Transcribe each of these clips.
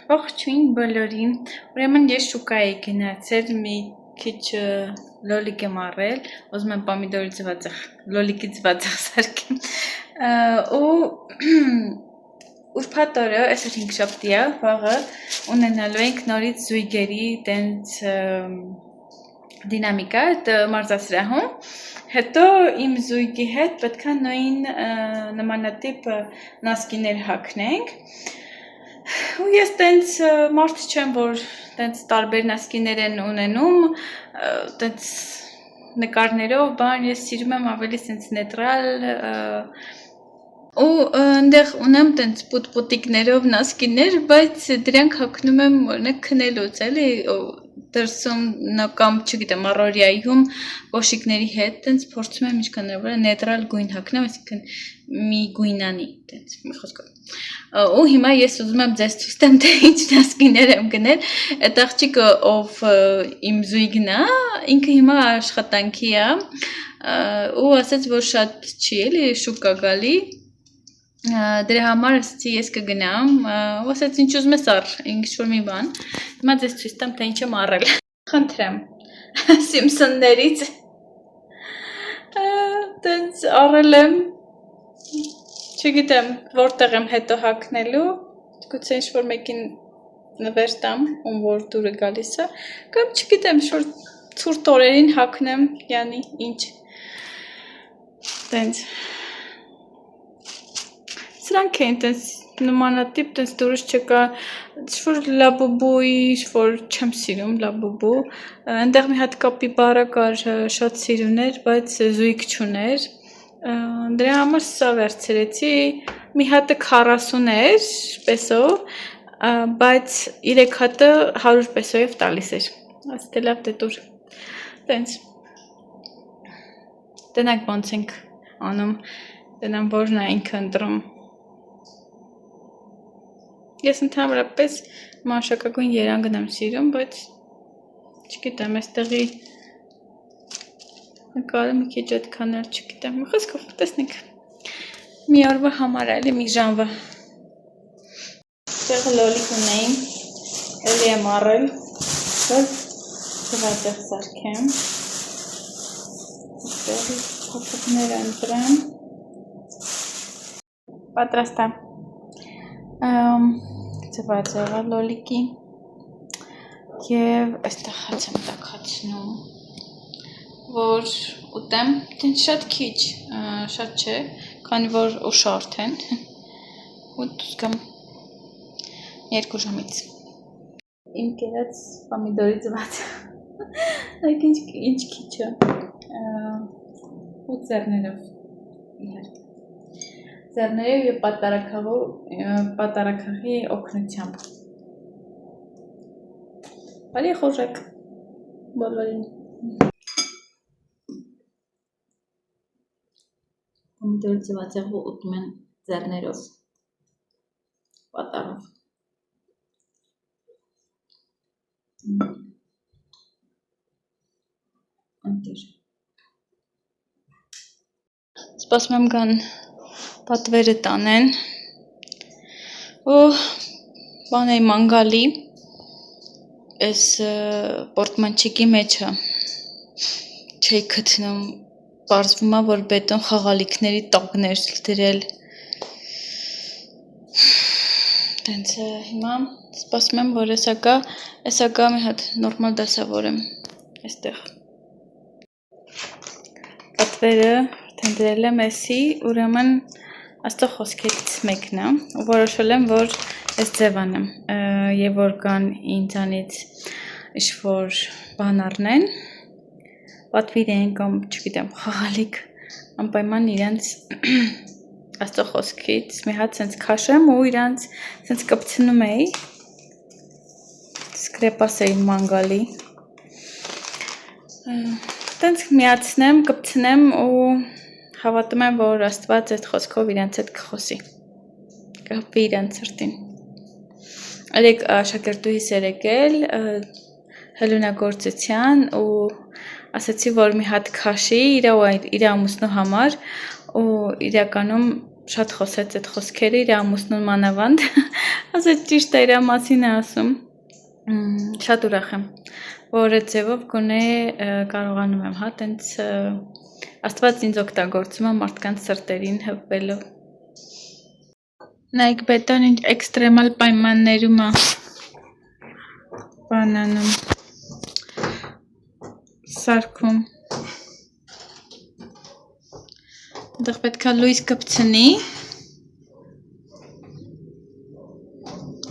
Ողջույն բոլորին, ուրեմն ես շուկա էի գնացել, մի քիչ լոլիկ եմ առել, ուզում եմ պոմիդորի ձվածեղ, լոլիկի ձվածեղ սարքեմ, ու ուրբաթ օրը, այսօր 5-շաբթի է, վաղը ունենալու ենք նորից զույգերի տենց դինամիկա այդ մարզասրահում, հետո իմ զույգի հետ պետք է նույն նմանատիպ նասկիներ հագնենք, ու ես տենց մարդ չեմ, որ տենց տարբեր նասկիներ են ունենում, տենց նկարներով, բան, ես սիրում եմ ավելի տենց նեյտրալ, ու այնտեղ ունեմ տենց պուտիկներով նասկիներ, բայց դրանք հագնում եմ օրինակ քնելուց, էլի, դրսում կամ չգիտեմ առօրյայում կոշիկների հետ տենց փորձում եմ ինչքան հնարավոր է նեյտրալ գույն հագնեմ, այսինքն մի գույնանի, տենց մի խոսքով։ Ու հիմա ես ուզում եմ ձեզ ցույց տամ թե ինչ նասկիներ եմ գնել, այդ աղջիկը ով իմ զույգն է, ինքը հիմա աշխատանքի է, ու ասաց որ շատ չի էլի շուկա գալի, դրա համար ասացի ես կգնամ, ու ասաց ինչ ուզում ես առ, ինչ-որ մի բան, հիմա ձեզ ցույց տամ թե ինչ եմ առել, խնդրեմ, Սիմփսոններից, տենց առել եմ, չգիտեմ որտեղ եմ հետո հագնելու, գուցե ինչ-որ մեկին նվեր տամ, ում որ դուրը գալիս է, կամ չգիտեմ ինչ-որ ցուրտ օրերին հագնեմ, յանի ինչ, տենց, սրանք էին տենց նմանատիպ, տենց դուրս չկա, ինչ-որ լաբուբուի, ինչ-որ չեմ սիրում լաբուբու, այնտեղ մի հատ կապիբարա կար, շատ սիրուն էր, բայց զույգ չուներ, դրա համար սա վերցրեցի, մի հատը 40 էր պեսով, բայց 3 հատը 100 պեսոյով տալիս էր, աստ է լավ դե տուր, տենց, տնակ ոնց ենք անում, տնամ որն է ինքը ընտրում, ես ընդհանրապես մանշակագույն երանգն եմ սիրում, բայց չգիտեմ, այստեղի նկարը մի քիչ այդքան էլ չգիտեմ, մի խոսքով տեսնենք, մի օրվա համար էլի մի ժամվա, այստեղ լոլիկ ունեին, էլի եմ առել, որ ձվածեղ սարքեմ, այստեղի փոփոխները ընտրեմ, պատրաստ եմ, ձվածեղը լոլիկի և այստեղ հաց եմ տաքացնում, որ ուտեմ, տենց շատ քիչ, շատ չէ, քանի որ ուշարդ են, ու դուսկամ 2 ժամից, իմ կերած պոմիդորի ձվածեղ, ինչ քիչ է, ու ձեռներով, իհարկե, ձեռներով և պատարագաղի օգնությամբ, բարի խորժեք, բոլորին, պոմիդորի ձվածեղը ուտում են ձեռներով, պատարով, ընտիր, սպասում եմ գան պատվերը տանեն, ու բան էի մանգալի, ես պորտմանչիկի մեջը չէի գտնում, պարզվում է, որ բետոն խաղալիքների տակներ դրել, տենց հիմա սպասում եմ, որ եսա գա մի հատ նորմալ դասավորեմ, այստեղ, պատվերը դրել եմ էսի, ուրեմն աստո խոսքերից մեկն է, ու որոշել եմ, որ ես ձև անեմ, և որ կան ինձանից ինչ-որ բան առնեն, պատվիրեն կամ չգիտեմ խաղալիք, անպայման իրանց աստո խոսքից մի հատ սենց քաշեմ ու իրանց սենց կպցնում էի, սկրեպաս էի մանգալի, տենց միացնեմ, կպցնեմ ու հավատում եմ, որ աստված այդ խոսքով իրանց հետ կխոսի, կհպվի իրանց սրտին, ալեք շակերտուհիս էր եկել, հելունագործության ու ասացի, որ մի հատ քաշի իր ամուսնու համար ու իրականում շատ խոսեց այդ խոսքերը իր ամուսնուն մանավանդ, ասեց ճիշտ է իր մասին է ասում, շատ ուրախ եմ, որ այդ ձևով գոնե կարողանում եմ, հա, տենց Աստված ինձ օգտագործում է մարդկանց սրտերին հպվելով։ Նայեք բետան ինչ էքստրեմալ պայմաններում է բանանում, սարքում։ Դեղ պետք է լույս կպցնի։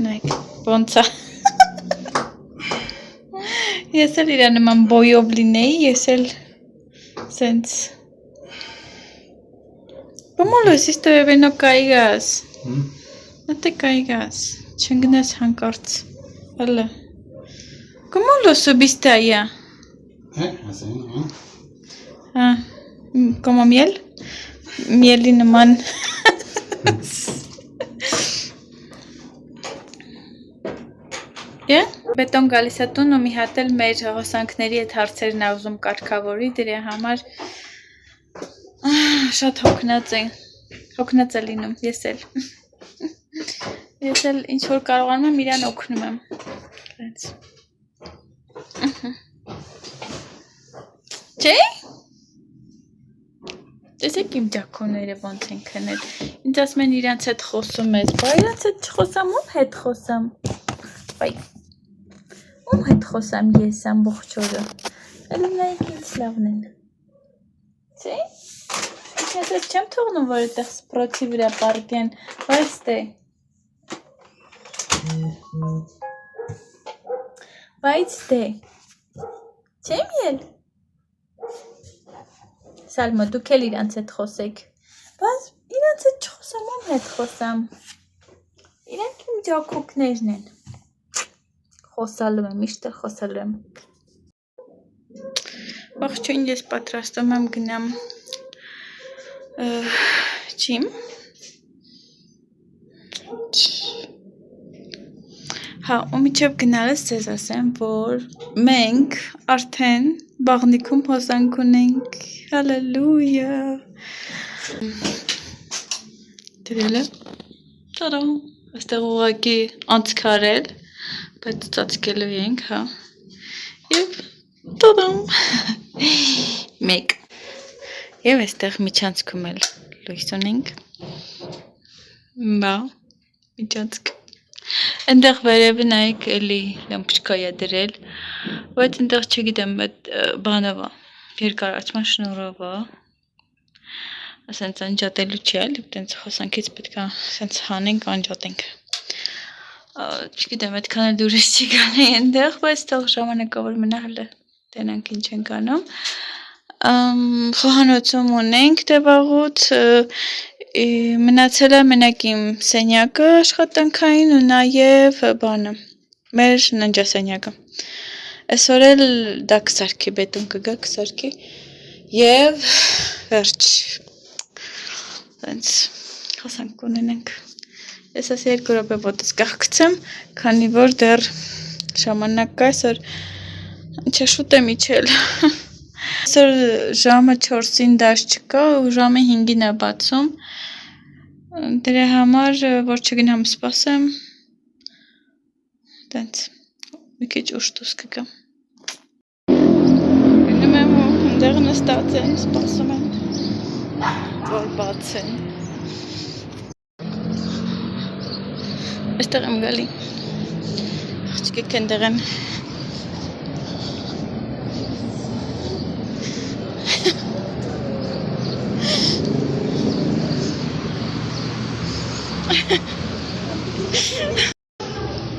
Նայեք, ոնց է։ Ես էլ իր նման բոյով լինեի, ես էլ սենց։ ¿Cómo lo hiciste, bebé? No caigas. No te caigas. Չընկնես հանկարծ։ Հələ։ ¿Cómo lo subiste allá? Así, Ah, como miel? Mieli նման։ Բետոն գալիս է տուն ու մի հատ էլ մեր հոսանքների այդ հարցերն է ուզում կարգավորի, դրա համար շատ հոգնած է լինում, ես էլ ինչ որ կարողանում եմ իրան օգնում եմ, չէ՞, տեսեք իմ ջակոները ոնց են քնել, ինձ ասում են իրանց հետ խոսում ես, բա իրանց հետ չխոսամ, ում հետ խոսամ, բայ ում հետ խոսամ ես ամբողջ օրը, էլի նայեք ինձ լավն են, չէ՞, ես ես չեմ թողնում, որ այդտեղ սպրոցի վրա պարդեն, բայց դե, չէ՞ միել, Սալմո, դուք էլ իրանց հետ խոսեք, բայց իրանց հետ չխոսամ, ում հետ խոսամ, իրանք իմ ջակոկներն են, խոսալու եմ, իշտեղ խոսալու եմ, ողջույն ես պատրաստում եմ գնամ չիմ, հա, ու միջև գնալս ձեզ ասեմ, որ մենք արդեն բաղնիքում հոսանք ունենք, հալելույա, դրել է, տարամ, այստեղ ուղղակի անցքարել, բայց ծածկելու ենք, հա, և տարամ, մեկ, և այստեղ միջանցքում էլ լույս ունենք, բա, միջանցք, ընդեղ վերևը նայեք էլի լամպուշկա է դրել, բայց ընդեղ չգիտեմ այդ բանով է, երկարացման շնորհով է, ասենց անջատելու չի էլ, տենց խոսանքից պետք է ասենց հանենք, անջատենք, չգիտեմ այդքան էլ դուրս չի գալի ընդեղ, բայց թող ժամանակավոր մնա հələ տենանք ինչ ենք անում, խոհանոցում ունենք դեպաղուց, մնացել է մենակ իմ սենյակը աշխատանքային ու նաև բանը, մեր ննջասենյակը, այսօր էլ դա կսարքի, բետում կգա կսարքի և վերջ, տենց խոսանք ունենենք, ես ասի 2 րոպե ոտս կաղկցեմ, քանի որ դեռ ժամանակ կա, այսօր ինչ է շուտ եմ իջել, այսօր ժամը 4-ին դաշ չկա ու ժամը 5-ին է բացում, դրա համար, որ չգնամ սպասեմ, տենց, մի քիչ ուշ դուրս կգամ, գնում եմ ու ընդեղ նստած են, սպասում են, որ բացեն, այստեղ եմ գալի, աղջիկեք ընդեղ են,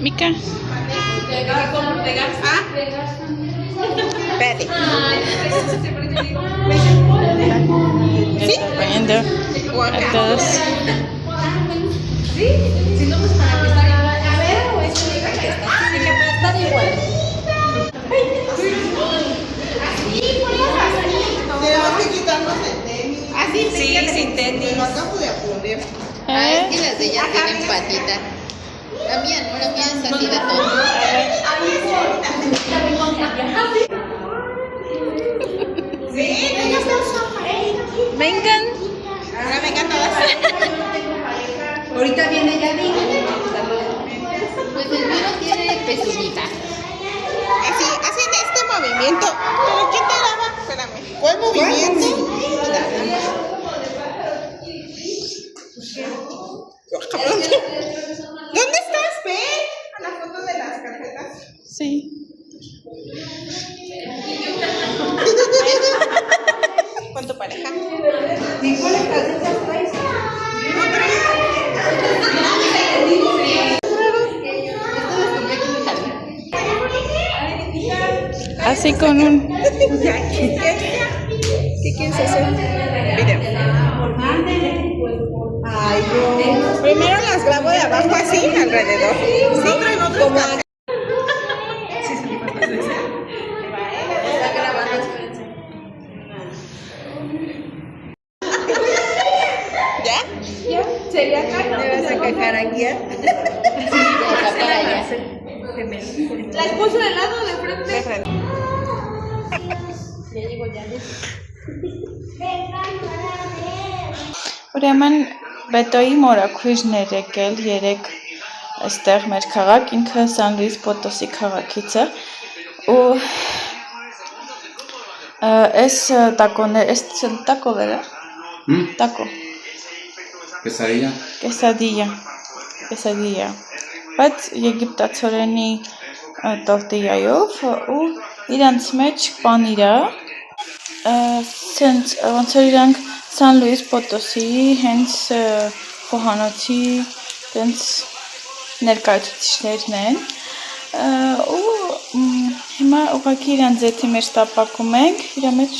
Mica. Verde. ¿Sí? Poniendo a todos. Sí, si no, pues para que estar igual. A ver, o es que puede estar igual. Así, por eso así. Te vas quitándose el tenis. Así, sí, sin tenis. Lo acabo de poner. Ah, es que las de ellas tienen patita. La mía no, la mía es así de todo. Vengan. Ahora vengan todas. այդպես ունի տա։ Así de este movimiento. ¿Pero quién te daba? Espérame. ¿Cuál movimiento? ¿Dónde estás? Ven a la foto de las carpetas. Sí. Con tu pareja. Así con un... ¿Qué quieres hacer? Video. Ay, yo. Primero las grabo de abajo así, alrededor. Sí, como a... ¿Ya? Ya, sería acá. ¿Me vas a cajar aquí? Ya está para allá. Las puso del lado de frente. Ուրեմն Բետոյի մորաքույրներ եկել 3 այստեղ մեր քաղաք, ինքը Սան Լուիս Պոտոսի քաղաքից է ու այս տակոներ, այս տակոները, տակո, կեսադիա, բայց եգիպտացորենի տորտիայով ու իրանց մեջ պանիր է, ոնց որ իրանք Սան Լուիս Պոտոսի հենց խոհանոցի հենց ներկայացուցիչներն են ու հիմա ուղղակի իրան ձեթի մեջ տապակում ենք, իր մեջ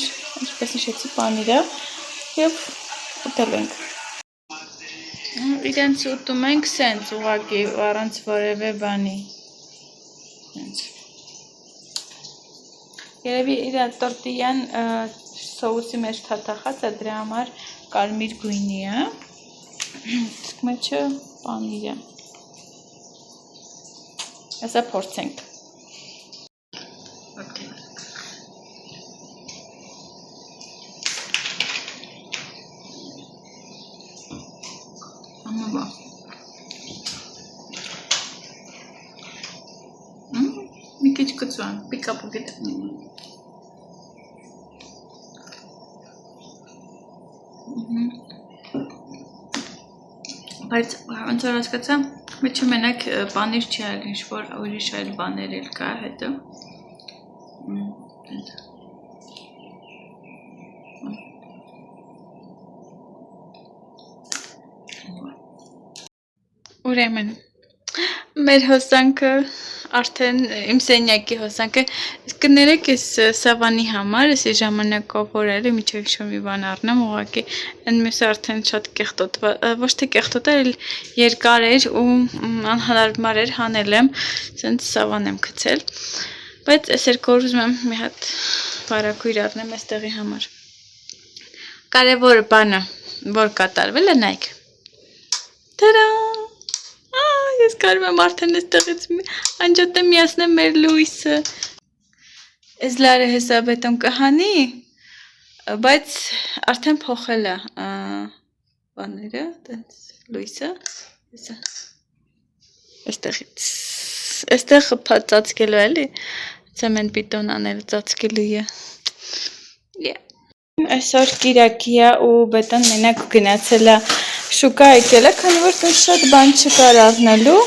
ինչպես նշեցի պանիրը եւ ուտել ենք։ Իրենց ուտում ենք սենց ուղղակի առանց որևէ բանի։ Երևի իր տորտիան սոուսի մեջ թաթախած է, դրա համար կարմիր գույնի է, իսկ մեջը պանիր է։ Այսա փորձենք։ Ամավա։ Մի քիչ կծուան, պիկապուկիտ։ Բայց ոնց որ հասկացա, մեջը մենակ պանիր չի այլ ինչ-որ ուրիշ այլ բաներ էլ կա հետո։ Ուրեմն մեր հոսանքը արդեն իմ սենյակի հոսանքը կներեք այս սավանի համար էսի ժամանակով օրերը միջև ինչ-որ մի բան առնեմ ուղղակի այն մյուսը արդեն շատ կեղտոտ ոչ թե կեղտոտ էր երկար էր ու անհարմար էր հանել եմ ասենց սավան եմ գցել բայց այս երկու օր ուզում եմ մի հատ բարակույր առնեմ այստեղի համար կարևոր բանը որ կատարվել է նայեք տարան Ես կարում եմ արդեն այստեղից անջատեմ միացնեմ մեր լույսը։ Այս լարը հեսաբետում կհանի, բայց արդեն փոխել է բաները, տենց լույսը, այստեղ ծածկելու էլի, ցեմենտ բիտոն անել ծածկելու է։ Այսօր կիրակի է ու բետոն մենակ գնացել է շուկա եկել է, քանի որ տենց շատ բան չկար առնելու,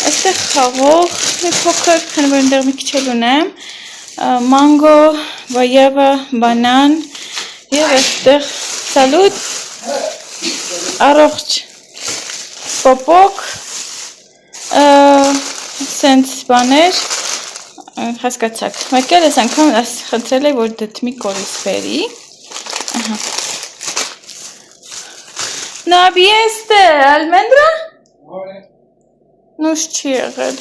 այստեղ խաղող մի փոքր, քանի որ այնտեղ մի քիչ էլ ունեմ, մանգո, վայավա, բանան եւ այստեղ սալուտ, առողջ, պոպոկ, սենց բաներ, հասկացաք, մեկ էլ ես անգամ խնդրել էի, որ դդմի կորիս բերի, Նաբիեստե, ալմենդրա? Նուշ չի եղել։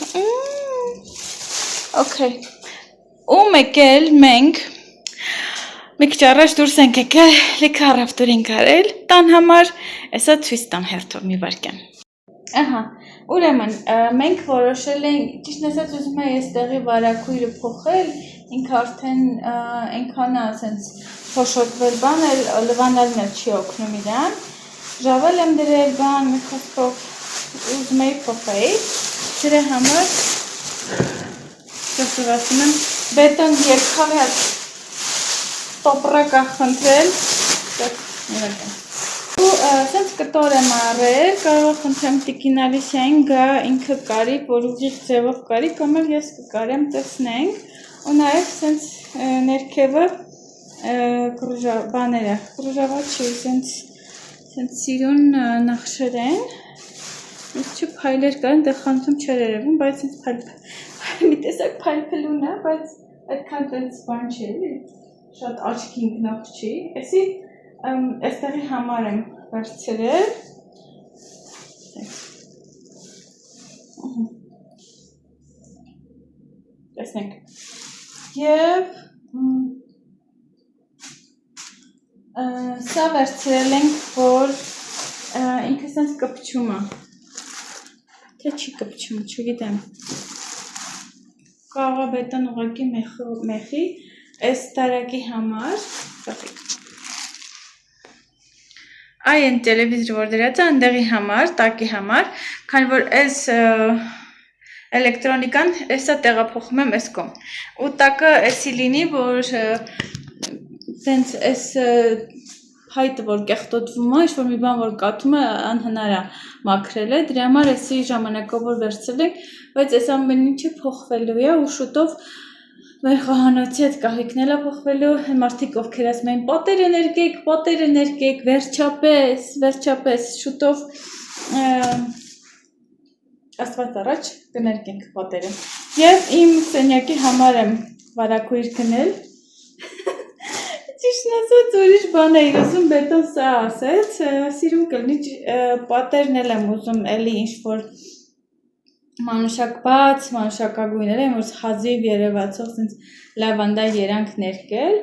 Okay։ Ու մեկ էլ մենք մի քիչ առաջ դուրս ենք եկել, լիքը առավտուր ենք արել, տան համար, այսա ցույց տամ հերթով մի վարքյան։ Ահա, ուրեմն մենք որոշել ենք, ճիշտ ասած ուզում եմ այստեղի վարակույրը փոխել, ինքը արդեն այնքան է ասենց փոշոտվել բան էլ լվանալն էլ չի օգնում իրան։ Ժավել եմ դրել բան, մի խոսքով ուզում էի փոխեի, դրա համար Այսպես ասում եմ, բետոն երկքավի հատ տոպրակ ախնդրել, ու սենց կտոր եմ առել, կարող խնդրեմ տիկին Ալիսիային գա ինքը կարի, որ ուղիղ ձևով կարի, կամ էլ ես կկարեմ տեսնենք, ու նաև սենց ներքևը բաները, կրուժավա չի, սենց սիրուն նախշեր են, ես չի պայլեր կար, դեղ խանթում չեր երևում, բայց սենց մի տեսակ պայլպելուն է, բայց այդքան տենց բան չի, շատ աչքի ինքնող չի, էսի այստեղի համար եմ վերցրել, տեսնենք, և սա վերցրել ենք, որ ինքը սենց կպչում է, թե չի կպչում, չգիտեմ, կարող է բետոն ուղղակի մեխի, այս տարակի համար, այ են տելևիզոր որ դրած է, անդեղի համար, տակի համար, քան որ այս էլեկտրոնիկան, այսա տեղափոխում եմ այս կոմ, ու տակը այսի լինի, որ սենց այս հայտը, որ կեղտոտվում է, ինչ-որ մի բան, որ կատում է, անհնար է մաքրել է, դրա համար այսի ժամանակով որ վերցրել ենք, բայց այս ամեն ինչը փոխվելու է ու շուտով մեր խոհանոցի հետ կահույքն է փոխվելու, մարդիկ ովքեր ասում են պատերը ներկեք, վերջապես, շուտով աստված առաջ կներկենք պատերը։ Եվ իմ սենյակի համար եմ վարակույր գնել, ճիշտն ասած ուրիշ բան էի ուզում, բետոն սա ասեց, սիրում կլինի պատերն էլ եմ ուզում էլի ինչ-որ մանուշակ բաց, մանուշակագույներ եմ, որ հազիվ երևացող լավանդա երանք ներկել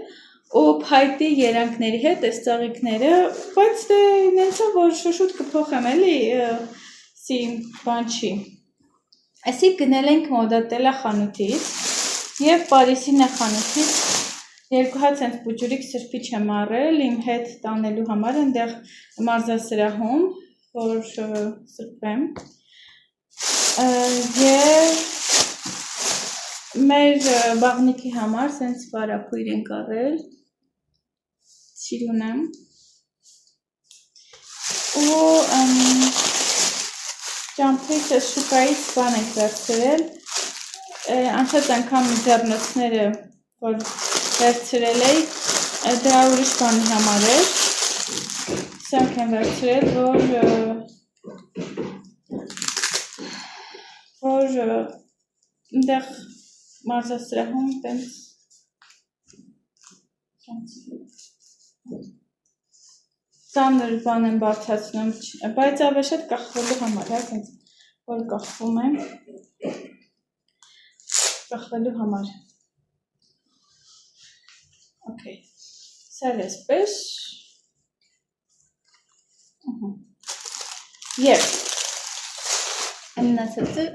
ու փայտի երանքների հետ այս ծաղիկները, բայց նենց է, որ շուտ կփոխեմ էլի, սի բան չի։ Այսի գնել ենք մոդատելա խանութից և Պարիսինա խանութից երկու հատ սենց բուջուրիկ սրբիչ եմ առել, իմ հետ տանելու համար ընդեղ մարզասրահում, որ սրբեմ և մեր բաղնիքի համար սենց վարապույր ենք առել, սիրուն եմ ու ճամփից շուկայից բան ենք վերցրել, անցած անգամ ձեռնոցները, որ վերցրել էի, դրա ուրիշ բանի համար էր, սրանք եմ վերցրել, որ ընդեղ մարզասրահում տենց ծանր բան եմ բարդացնում, բայց ավեշ հետ կախվելու համար, որ կախվում եմ, կախվելու համար։ Okay, սա էսպես, և ամենասացը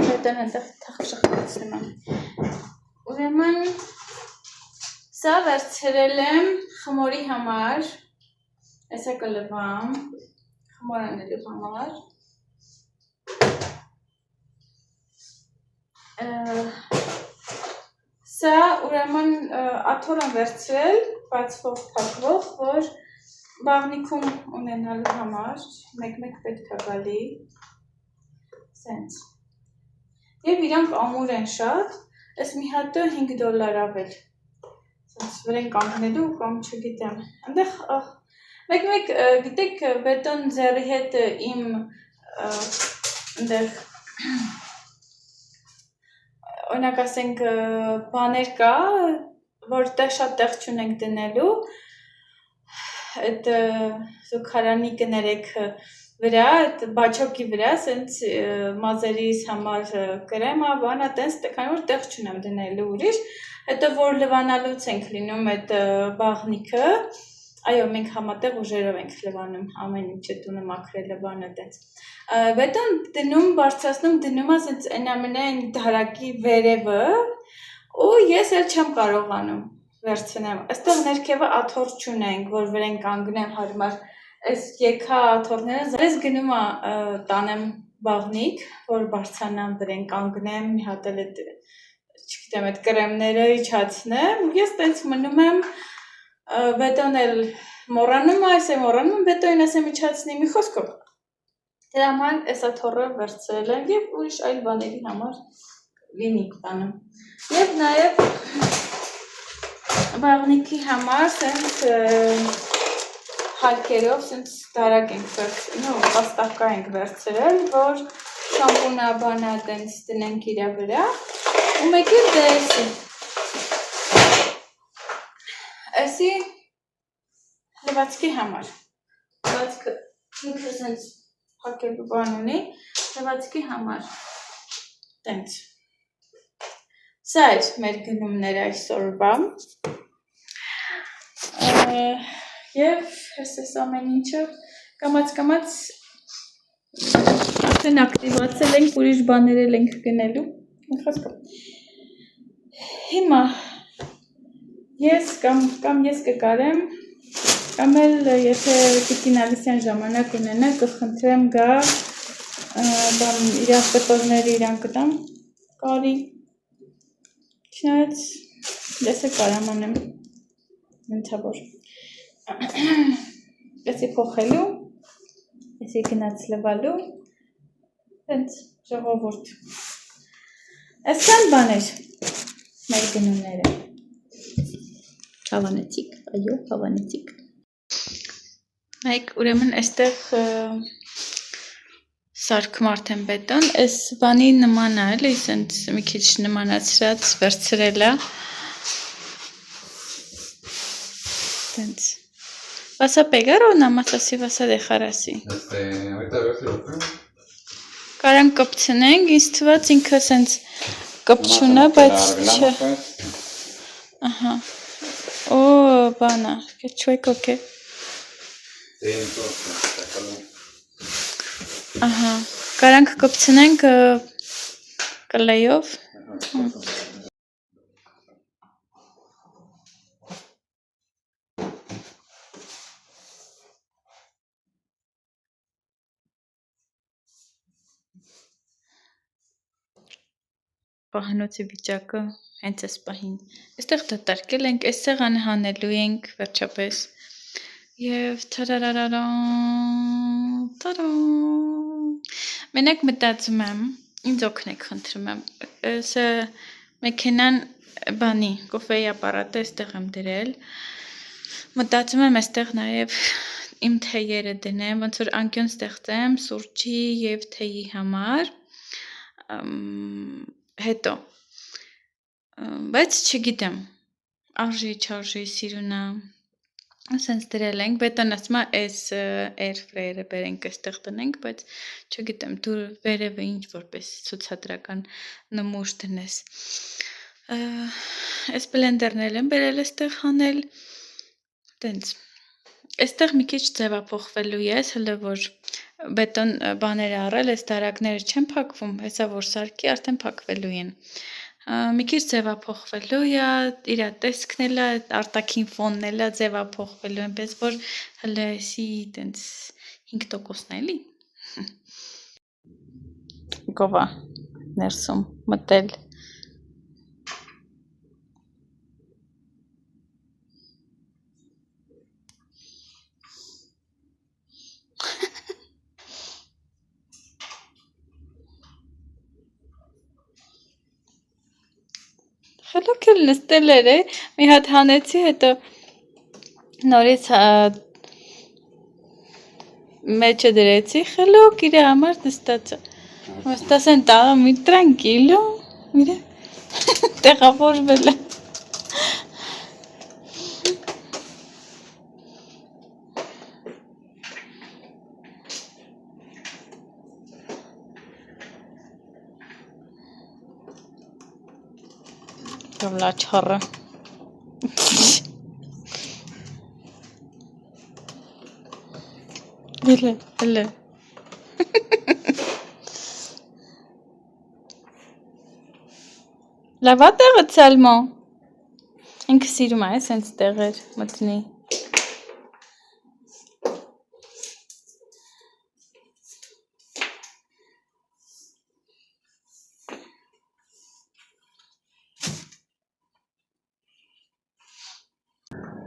հետան հանդեղ թախշախացնում եմ, ուրեմն սա վերցրել եմ խմորի համար, այսա կլվամ, խմոր անելու համար, սա ուրեմն աթոր եմ վերցրել, բացվող փակվող, որ բաղնիքում ունենալու համար, մեկ-մեկ պետք է գալի, սենց, և իրանք ամուր են շատ, ես մի հատը $5 ավել, սենց վրեն կանգնելու կամ չգիտեմ, ընդեղ, մեկ-մեկ գիտեք բետոն ձեռի հետ իմ ընդեղ օրինակ ասենք բաներ կա, որ շատ տեղ չունենք դնելու, այդ զուգարանի կներեք վրա, այդ բաչոկի վրա, սենց մազերիս համար կրեմա, բանա, տենց, քանի որ տեղ չունեմ դնելու ուրիշ, հետո որ լվանալուց ենք լինում այդ բաղնիքը, այո, մենք համատեղ ուժերով ենք լվանում, ամեն ինչը տունը մաքրելը բանը տենց, բետոն դնում, բարձրացնում, դնում ասենց այն ամենայն դարակի վերևը ու ես էլ չեմ կարողանում վերցնեմ, այստեղ ներքևը աթոր չունենք, որ վրեն կանգնեմ հարմար, այս եկա աթորները, ես գնում տանեմ բաղնիկ, որ բարձանամ դրեն կանգնեմ, մի հատ էլ այդ չգիտեմ այդ կրեմները իջացնեմ, ես տենց մնում եմ բետոն էլ մոռանում եմ, բետոնին ասեմ իջացնի մի խոսքով։ Դրա համար էսա թոռը վերցրել եմ եւ ուրիշ այլ բաների համար լինի տանում։ Եվ նաեւ բաղնիկի համար սենց հարկերով սենց տարակ ենք վերցրել, պաստակա ենք վերցրել, որ շամպունաբանա տենց դնենք իրա վրա ու մեկ էլ դեսի։ Էսի լվացքի համար։ Լվացքը ինքը սենց հարկելու բան ունի, լվացքի համար։ Տենց։ Սա էր մեր գնումները այսօրվա։ Եվ ես ամեն ինչը կամաց արդեն ակտիվացել ենք, ուրիշ բաներ ենք գնելու։ Հիմա ես կամ ես կկարեմ, կամ էլ եթե Տիկին Ալիսյան ժամանակ ունենա, կխնդրեմ գա իրան կտորները իրան կտամ, կարի, չնայած ես է կարամ անեմ, մենթավոր, եսի փոխելու, եսի գնաց լվալու, տենց ժողովուրդ, այսքան բաներ մեր գնումները, հավանեցիք, այո, հավանեցիք, մեկ ուրեմն այստեղ սարքում արդեն բետոն, այս բանի նման է, էլի, սենց մի քիչ նմանացրած վերցրել է, սենց, vas a pegar o nada más así vas a dejar así? Ahorita a ver si lo pego. Կարան կպցնենք, ինձ թված ինքը սենց կպչուն է, բայց չէ, ահա, o, բանա, que chueco que, Sí, entonces, sácalo. ահա, կարանք կպցնենք կլեյով, պահանոցի վիճակը հենց այս պահին, այստեղ դատարկել ենք, այս սեղանը հանելու ենք վերջապես, և մենակ մտածում եմ, ինձ օգնեք խնդրում եմ, սը մեքենան բանի, կոֆեի ապարատը այստեղ եմ դրել, մտածում եմ այստեղ նաև իմ թեյերը դնեմ, ոնց որ անկյուն ստեղծեմ սուրճի և թեյի համար, հետո, բայց չգիտեմ, արժի, չարժի, սիրունա, սենց դրել ենք, բետոն ասում է այս air fryer-ը բերենք այստեղ տնենք, բայց չգիտեմ, դու վերևը ինչ որպես ցուցադրական նմուշ դնես, այս բլենդերն էլ եմ բերել այստեղ հանել, տենց, այստեղ մի քիչ ձևափոխվելու ես, հլը որ բետոն բաները առել, այս դարակները չեն փակվում, հեսա որ սարքի արդեն փակվելու են, մի քիչ ձևափոխվելու է, իրա տեսքն էլ է, արտաքին ֆոնն էլ է ձևափոխվելու, այնպես որ հլը էսի տենց 5%-ն է, էլի, գովա ներսում մտել, խելոք էլ նստել էր, մի հատ հանեցի, հետո նորից մեջը դրեցի, խելոք իրա համար նստած է, նստասեն տաղը մի տրանկիլո, իրա տեղավորվել է, Գավլա չարը, հլը, լավա տեղը ծալմո, ինքը սիրում է, սենց տեղեր մտնի,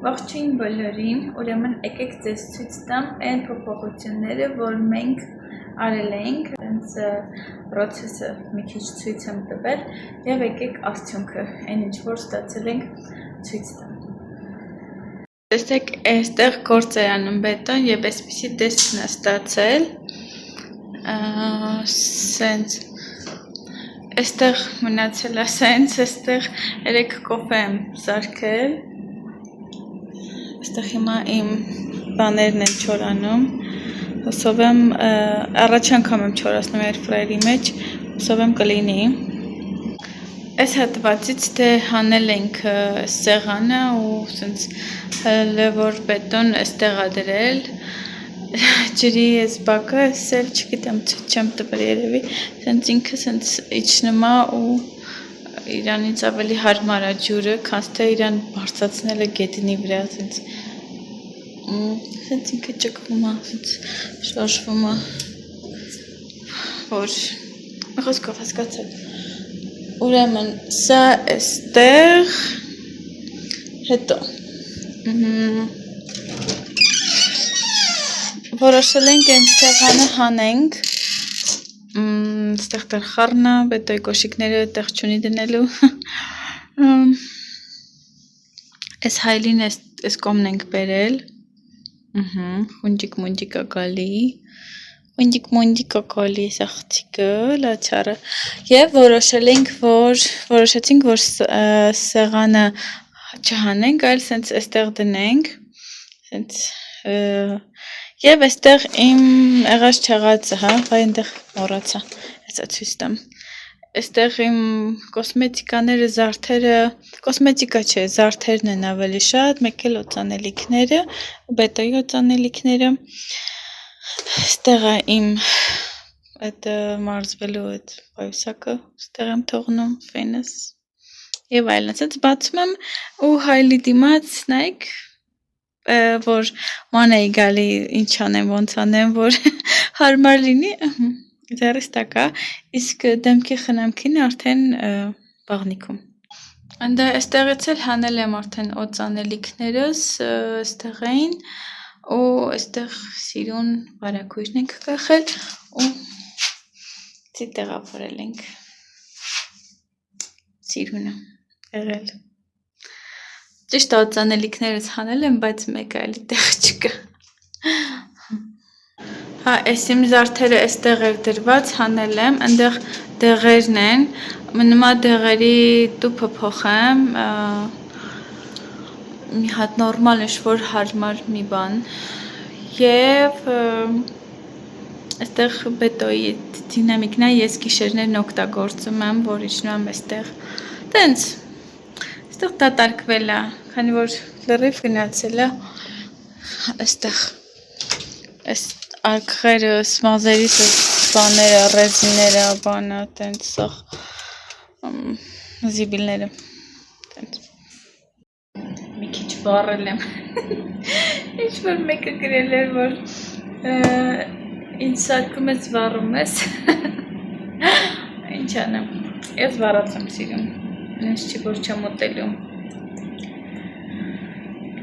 Ողջույն բոլորին, ուրեմն եկեք ձեզ ցույց տամ այն փոփոխությունները, որ մենք արել ենք, այնց process-ը մի քիչ ցույց եմ տվել եւ եկեք արդյունքը, այն ինչ որ ստացել ենք ցույց տամ։ Տեսեք, այստեղ գործ է անում բետոն եւ այսպեսի տեսքն է ստացել։ Սենց այստեղ մնացել է սենց, այստեղ 3 կոֆե եմ սարքել։ Այստեղ հիմա իմ բաներն են չորանում, հուսով եմ առաջ անգամ եմ չորացնում էրֆրայերի մեջ, հուսով եմ կլինի։ Այս հատվածից թե հանել ենք սեղանը ու սենց լևոր բետոն այստեղ ա դրել, ջրի այս բակը, այս էլ չգիտեմ ցույց չեմ տվել երևի, սենց ինքը սենց իջնում է ու իրանից ավելի հարմար է ջուրը, քան թե իրան բարձրացնելը գետնի վրա, սենց ինքը ճկվում է, սենց շարժվում է, որ մի խոսքով հասկացել։ Ուրեմն սա այստեղ, հետո որոշել ենք այն սեղանը հանենք, այստեղ տեղ խառն է, բետոյի կոշիկները տեղ չունի դնելու, այս հայլին այս կողմն ենք բերել, խունջիկ-մունջիկ ա գալի, մունջիկ-մունջիկ ա գալի այս աղջիկը, լաչարը, և որոշեցինք, որ սեղանը չհանենք, այլ սենց այստեղ դնենք, սենց և այստեղ իմ եղած չեղածը, հա, վայ այնտեղ մոռացա, հեսա ցույց տամ, այստեղ իմ կոսմետիկաները, զարդերը, կոսմետիկա չէ, զարդերն են ավելի շատ, մեկ էլ օծանելիքները, բետոյի օծանելիքները, այստեղ է իմ այդ մարզվելու այդ պայուսակը, այստեղ եմ թողնում ֆենս և այլն, ասենց բացում եմ ու հայլի դիմաց նայք, որ ման էի գալի ինչ անեմ, ոնց անեմ, որ հարմար լինի, ձեռիս տակա, իսկ դեմքի խնամքին արդեն բաղնիքում։ Անդա այստեղից էլ հանել եմ արդեն օծանելիքներս, այստեղ էին, ու այստեղ սիրուն վարագույրն ենք կախել, ու ծի տեղավորել ենք սիրունը եղել։ Ճիշտ օծանելիքներս հանել եմ, բայց մեկ այլի տեղ չկա։ Հա, այս իմ զարդերը այստեղ էր դրված, հանել եմ, այնտեղ դեղերն են, մնում է դեղերի տուփը փոխեմ, մի հատ նորմալ ինչ-որ հարմար մի բան, և այստեղ բետոյի դինամիկն է, ես գիշերներն օգտագործում եմ, որ իջնում եմ այստեղ, տենց, այստեղ դատարկվել է, քանի որ լրիվ գնացել է, այստեղ, այս արկղերը, սմազերի բաները, ռեզիները, բանը, տենց սաղ զիբիլները, տենց, մի քիչ վառել եմ, ինչ-որ մեկը գրել էր, որ ինչ սարկում ես վառում ես, ինչ անեմ, ես վառած եմ սիրում, ինձ չի որ չեմ ուտելում,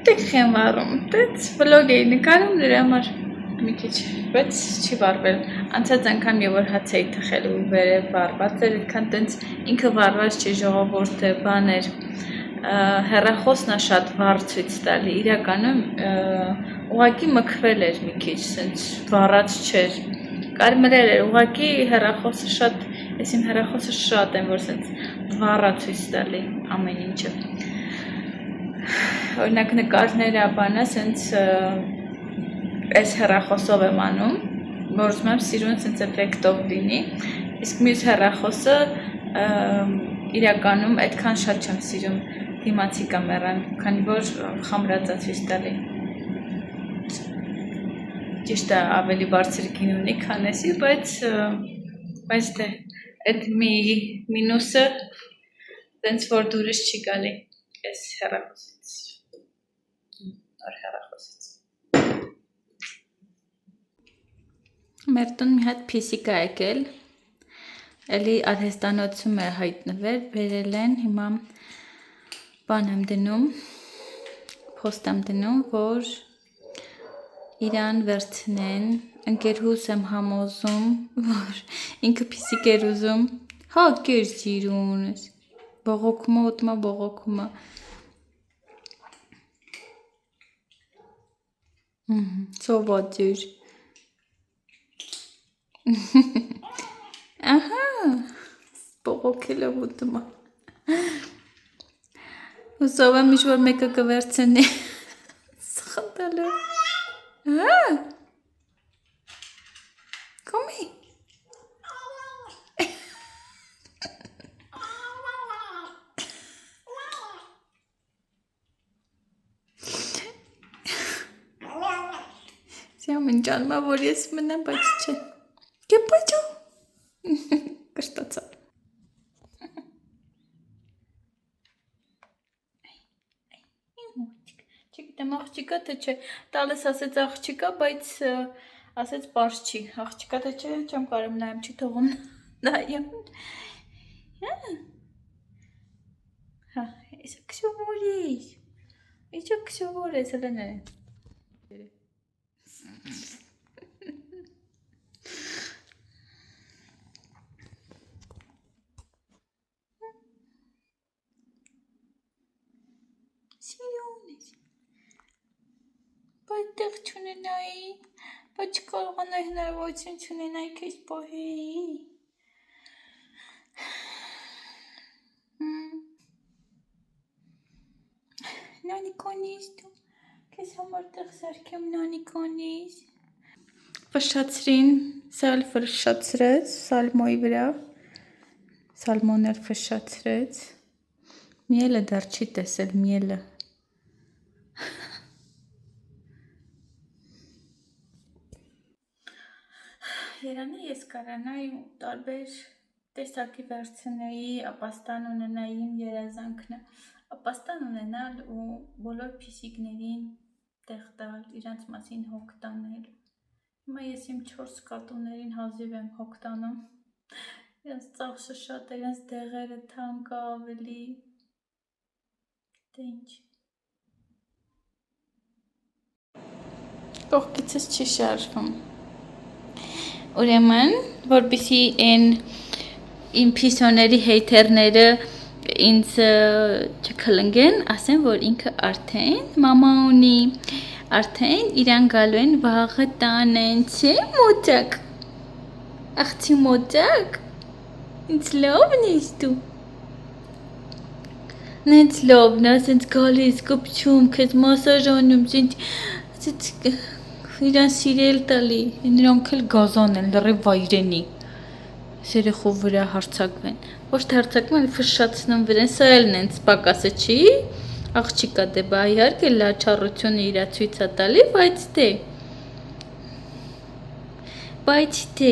տեք եմ վառում, տենց վլոգ էի նկարում դրա համար մի քիչ, բայց չի վառվել, անցած անգամ և որ հաց էի թխել ու վերև վառված էր, այդքան տենց ինքը վառված չի ժողովուրդը, բան էր, հեռախոսն է շատ վառ ցույց տալի, իրականում ուղղակի մքվել էր մի քիչ, սենց վառած չէր, կարմրել էր, ուղղակի հեռախոսը շատ, ես իմ հեռախոսը շատ եմ, որ սենց վառա ցույց տալի ամեն ինչը, օրինակ նկարները բանը սենց այս հեռախոսով եմ անում, որ ուզում եմ սիրուն սենց էֆեկտով լինի, իսկ մյուս հեռախոսը իրականում այդքան շատ չեմ սիրում դիմացի կամերան, քանի որ խամրած է ցույց տալի։ Ճիշտ է ավելի բարձր գին ունի, քան էսի, բայց դե այդ մինուսը տենց որ դուրս չի գալի այս հեռախոսից, նոր հեռախոսից։ Մեր տուն մի հատ փիսիկ է եկել, էլի արհեստանոցում է հայտնվել, բերել են, հիմա բան եմ դնում, post եմ դնում, որ իրան վերցնեն, ընկերուս եմ համոզում, որ ինքը պիսիկ էր ուզում, հա կեր սիրունս, բողոքումա ուտմա բողոքումա, սովատիր, ահա, բողոքել է ուտմա, Հուսով եմ ինչ-որ մեկը կվերցնի, սխտել է, հա, կոմի, Սիամ ինջանմա, որ ես մնամ, բայց չէ, կեպոջու, կշտացա, Չգիտեմ աղջիկա թե չէ, տալես ասեց աղջիկա, բայց ասեց պարզ չի, աղջիկա թե չէ, չեմ կարում նայեմ, չի թողում նայեմ, հա, իսա կսովոր ես, հլեն է, Սիրուն ես, բայց տեղ չունենայի, բայց չկարողանայի հնարավորություն չունենայի քեզ պահեի, նանիքոնիս դու, քեզ համար տեղ սարքեմ նանիքոնիս, Ֆշացրին, սալ ֆշացրեց, սալմոյի վրա, սալմոն էլ ֆշացրեց, միելը դեռ չի տեսել, միելը, Երանը ես կարանայի տարբեր տեսակի վերցնեի, ապաստան ունենայի իմ երազանքն է, ապաստան ունենալ ու բոլոր փիսիկներին տեղ տալ, իրանց մասին հոգ տանել, հիմա ես իմ 4 կատուներին հազիվ եմ հոգ տանում, իրանց ծախսը շատ, իրանց դեղերը թանկ ավելի, դե ինչ, կողքիցս չի շարժվում, Ուրեմն, որպեսի են իմ փիսոների հեյթերները ինձ չքլնգեն, ասեմ, որ ինքը արդեն մամա ունի, արդեն իրան գալու են վաղը տանեն, չէ մոճակ, աղջի մոճակ, ինձ լովն ես դու, նենց լովն, ասենց գալիս, կպչում, քեզ մասաժանում, իրան սիրել տալի, նրանք էլ գազան են, լրիվ վայրենի, սերեխով վրա հարցակվեն, ոչ թե հարցակվեն, ֆշացնում վրեն, սա էլ նենց պակասը չի, աղջիկա դե բա իհարկե լաչառությունը իրա ցույց է տալի, բայց թե,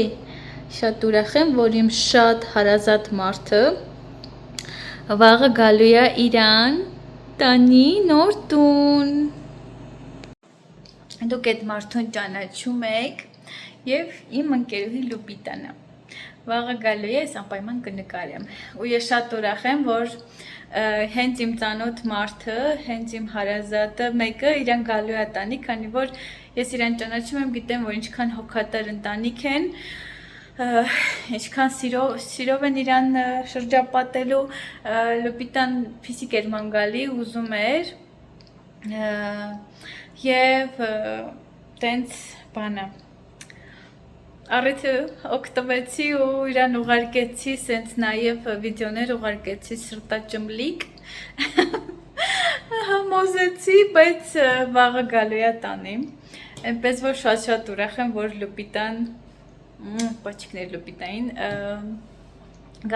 շատ ուրախ եմ, որ իմ շատ հարազատ մարդը վաղը գալու է իրան տանի նոր տուն, Դուք այդ մարդուն ճանաչում եք և իմ ընկերուհի Լուպիտանը, վաղը գալու է, ես անպայման կնկարեմ, ու ես շատ ուրախ եմ, որ հենց իմ ծանոթ մարդը, հենց իմ հարազատը մեկը իրան գալու է տանի, քանի որ ես իրան ճանաչում եմ, գիտեմ, որ ինչքան հոգատար ընտանիք են, ինչքան սիրով են իրան շրջապատելու, Լուպիտան փիսիկ էր ման գալի, ուզում էր, և տենց բանը, առիթը օգտվեցի ու իրան ուղարկեցի, սենց նաև վիդեոներ ուղարկեցի սրտաճմլիկ, համոզեցի, բայց վաղը գալու է տանի, այնպես որ շատ ուրախ եմ, որ Լուպիտան, պաչիկներ Լուպիտային,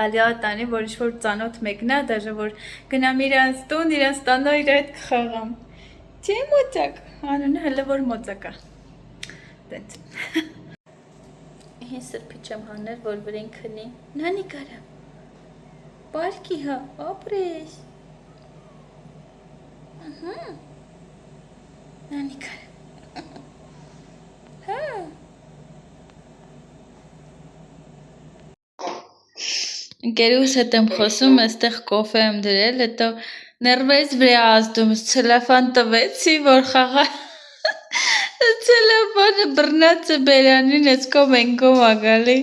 գալու է տանի, որ ինչ-որ ծանոթ մեկն է, դաժե որ գնամ իրանց տուն, իրանց տանա իր հետ կխաղամ, Չէ մոծակ, անունը հələ որ մոծակ է, դենց, հին սրպիչ եմ հանել, որ վրեն քնի, նանի կարա, պարկի հա, ապրես, նանի կարա, հա, Ընկերուս հետ եմ խոսում, այստեղ կոֆե եմ դրել, հետո Ներվեց վրա ազդում, ցելոֆան տվեցի, որ խաղա ցելոֆանը բռնած է բերանին, ես կոմ են կոմ ագալի։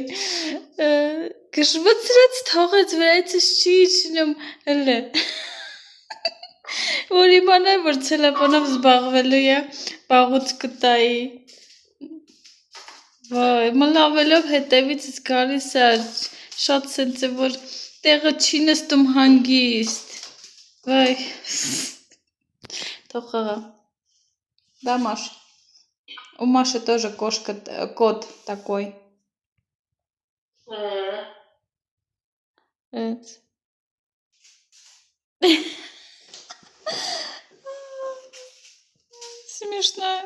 Կշվծրեց թողեց վրայցս չի իջնում, հլը։ Որ իմանա, որ ցելոֆանով զբաղվելու է, բաղուց կտայի։ Վայ, մլավելով հետևիցս գալիս է, շատ սենց է, որ տեղը չի նստում հանգիստ։ Վայ, թող խաղա։ Да, Маш. У Маши тоже кошка, кот такой. Смешная.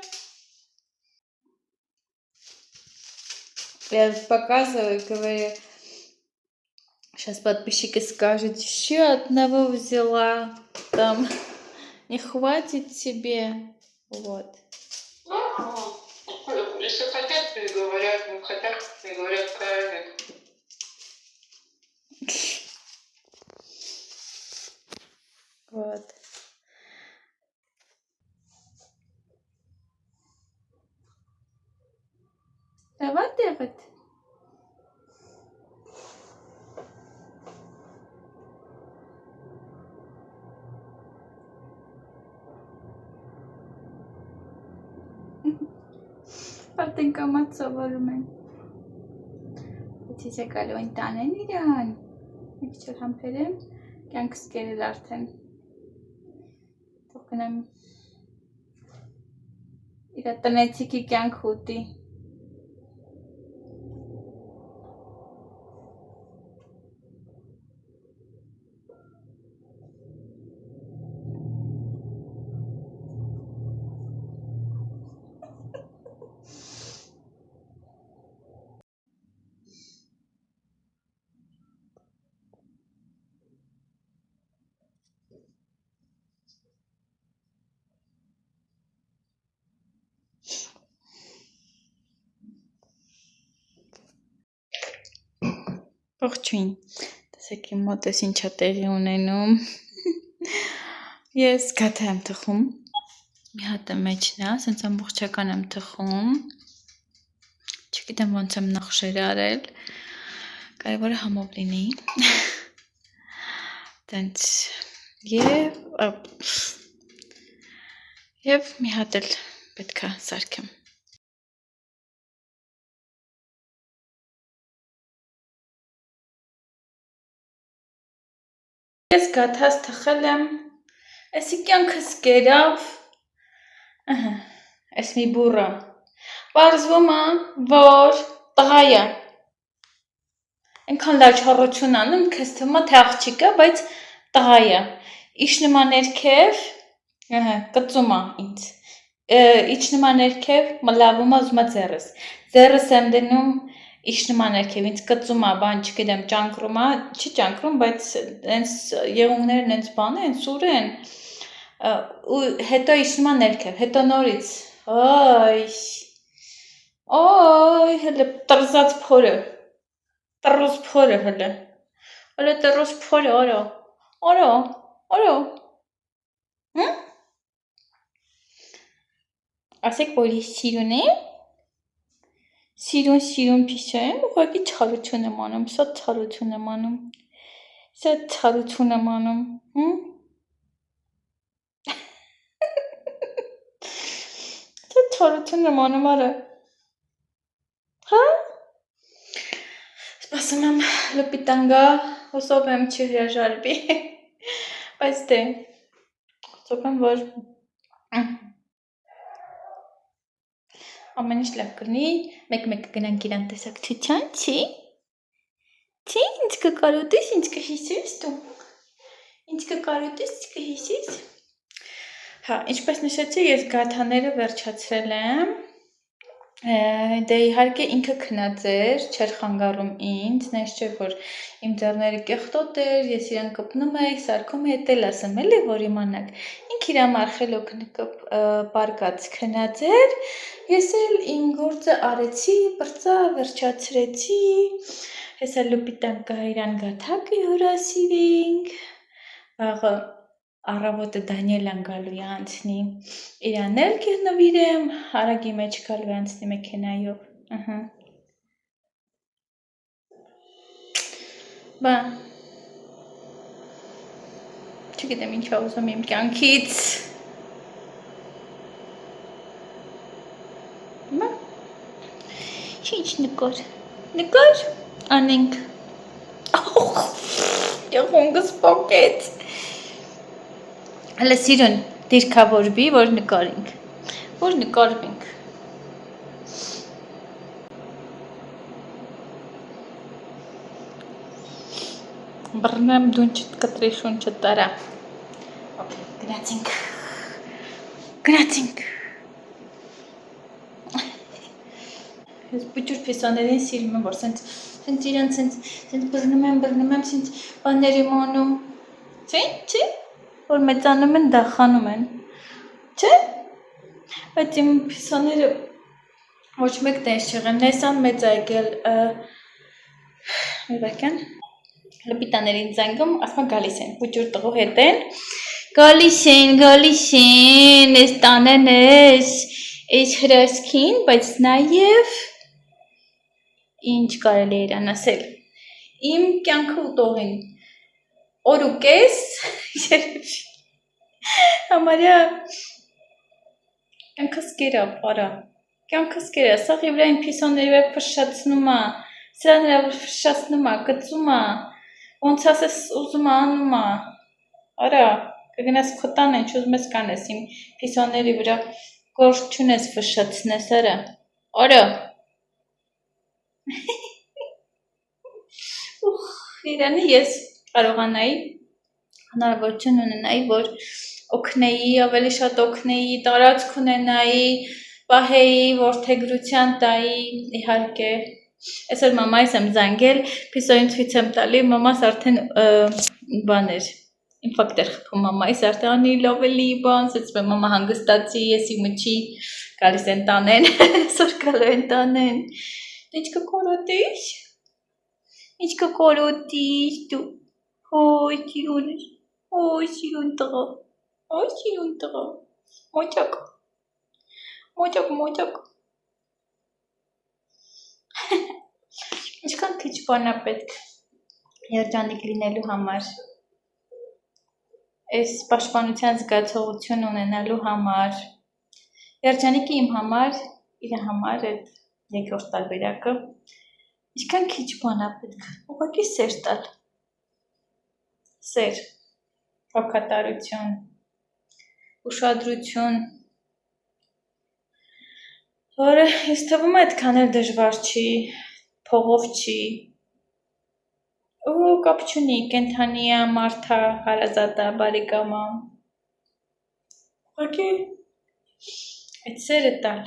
Я показываю, говорю, сейчас подписчики скажут, еще одного взяла, там, не хватит тебе, вот. Если хотят, переговорят, не хотят, переговорят правильно. Вот. Давай. Արդեն կամաց սովորում են։ Բայց ես գալու են տանեն իրան։ Մի քիչ համբերեմ, կյանքս կերել արդեն։ Թող գնամ իր տնեցիկի կյանք ուտի։ Ողջույն, տեսեք իմ մոտ ես ինչա տեղի ունենում, ես գաթա եմ թխում, մի հատը մեջն է, սենց ամբողջական եմ թխում, չգիտեմ ոնց եմ նախշերը արել, կարևորը համով լինի, տենց, և մի հատ էլ պետք է սարքեմ։ Ես գաթաս թխել եմ, էսի կյանքս կերավ, էս մի բուրը, պարզվում է, որ տղա է, ենքան լավ չառություն անում, կեզ թվում է թե աղջիկ է, բայց տղա է, իշ նմա ներքև, կծում է ինձ, իչ նմա ներքև մլավում է ուզում է ձերս եմ դնում, իշ նմա ներքև, ինձ կծում է, բան չգիտեմ, ճանկրում է, չի ճանկրում, բայց ենց եղունգներն ենց բան են, սուր են, ու հետո իշ նմա ներքև, հետո նորից, հլը տրզած փորը, տրոզ փորը հլը, տրոզ փորը, օրո, ասեք, որ ես սիրուն եմ, Սիրուն պիսա եմ, ուղղակի չարություն եմ անում, սա չարություն եմ անում, Սա չարություն եմ անում, արա, հա, սպասում եմ լպիտան գա, հոսով եմ չհրաժարվի, բայց դե, հոսով եմ, որ ամեն ինչ լավ կլինի, մեկ կգնանք իրան տեսակցության, չի, ինձ կկարոտես, ինձ կհիսես դու, ինձ կկարոտես, ինձ կհիսես, հա, ինչպես նշեցի, ես գաթաները վերջացրել եմ, դե իհարկե ինքը քնած էր, չէր խանգարում ինձ, նենց չէ, որ իմ ձեռները կեղտոտ էր, ես իրան կպնում էի, սարքում էի, էլ ասեմ էլի, որ իմանաք, ինք իր համար խելոք պարկած քնած էր, ես էլ իմ գործը արեցի, պրծա, վերջացրեցի, հեսա լուպիտան կա իրան գաթակի հորասիրինք, վաղը Առավոտը Դանիելան գալու է անցնի։ Իրան էլ կնվիրեմ, հարագի մեջ գալու է անցնի մեքենայով։ Ահա։ Բա։ Չգիտեմ ինչա ուզում իմ կյանքից։ Բա։ Ինչ նկար անենք։ Եղունգս պոկեց։ Հələ սիրուն դիրքավորվի, որ նկարվենք։ Բռնեմ դուն չկտրի շունչը տարա։ Okay, գնացինք։ Ես բուջուր պիսաներին սիրում եմ, որ սենց իրանց սենց բռնում եմ, սենց բաների մոնում։ Չի, որ մեծանում են, դախանում են։ Չէ, բայց իմ պիսաները ոչ մեկ տես չեղեն, նեսան մեծ այգել, մի բակյան, լպիտաներին զանգում, ասմա գալիս են, բուջուր տղու հետ են, գալիս են, ես տանեն ես հրասքին, բայց նաև ինչ կարելի է իրան ասել, իմ կյանքը ուտողին, օր ու կես, երևի, համարյա, կյանքս կերա, պարա, սաղ եվրա իմ պիսոնների վեր փշշացնում է, սրա նրա փշշացնում է, կծում է, ոնց ասես ուզում է անում է, արա, կգնաս խտան են, չուզում ես կանես իմ պիսոնների վրա, գործ չունես փշշացնես, արա, իրանի ես կարողանայի, հնարավորություն ունենայի, որ օգնեի, ավելի շատ օգնեի, տարածք ունենայի, պահեի, որդեգրության տայի, իհարկե, այսօր մամայիս եմ զանգել, պիսոյին ցույց եմ տալի, մամաս արդեն բաներ, ինֆակտ էր խփում մամայիս, արդեն անի լավ էլի բան, ասեցում եմ մամա հանգստացի, եսի մչի, գալիս են տանեն, այսօր գալու են տանեն, ինչ կկորոտиш դու, հոյ սիրուն տղա, մոճակ, ինչքան քիչ բան է պետք երջանիկ լինելու համար, այս պաշտպանության զգացողություն ունենալու համար, երջանիկը իմ համար, իր համար այդ երկրորդ տարբերակը, ինչքան քիչ բան է պետք, ուղղակի սեր տալ, սեր, հոգատարություն, ուշադրություն, որը ես թվում է այդքան էլ դժվար չի, փողով չի, ու կապ չունի, կենդանի է, մարդ է, հարազատ է, բարեկամ է, ուղղակի այդ սերը տալ,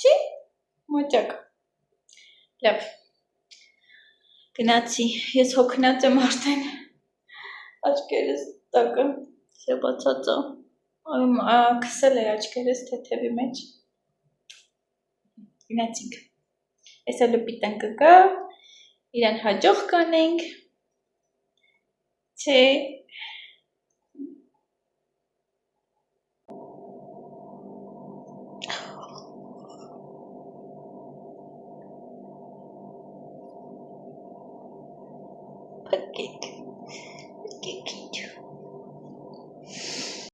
չի, մոճակ, լավ, գնացի, ես հոգնած եմ արդեն, աչկերս տակը, սեպացածա, քսել է աչկերս թեթևի մեջ, գնացինք, այսը լպիտան կգա, իրան հաջող կանենք, չէ,